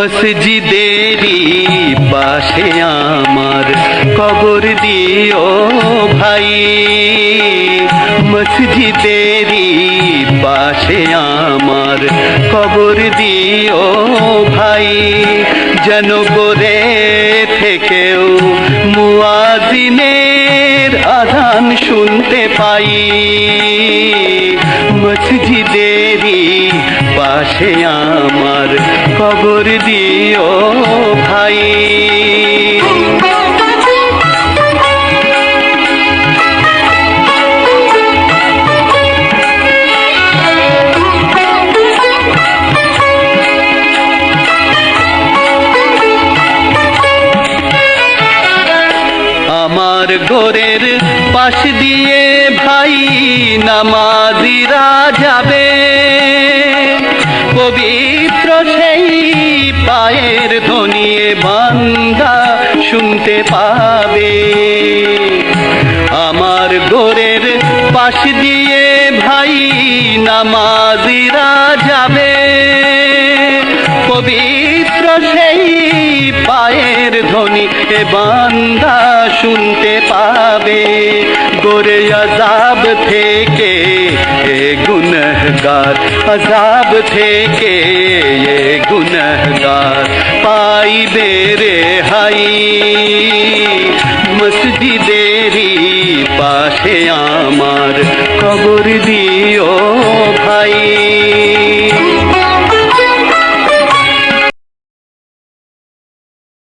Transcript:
মসজিদেরই পাশে আমার কবর দিও ভাই, মসজিদেরই পাশে আমার কবর দিও ভাই, যেন করে থেকেও মুয়াজ্জিনের আযান শুনতে পাই। মসজিদেরই পাশে আমার কবর দিও ভাই। আমার ঘরের পাশ দিয়ে ভাই নামাজিরা যাবে, পবিত্র সেই পায়ের ধ্বনি বান্দা শুনতে পাবে। আমার ঘরের পাশ দিয়ে ভাই নামাজিরা যাবে, পবিত্র সেই পায়ের ধ্বনি বান্দা শুনতে পাবে। গোরে আযাব থেকে এ গুনহগার, আযাব থেকে এ গুনহগার পাইবে রেহাই। মসজিদেরই পাশে আমার কবর দিও ভাই।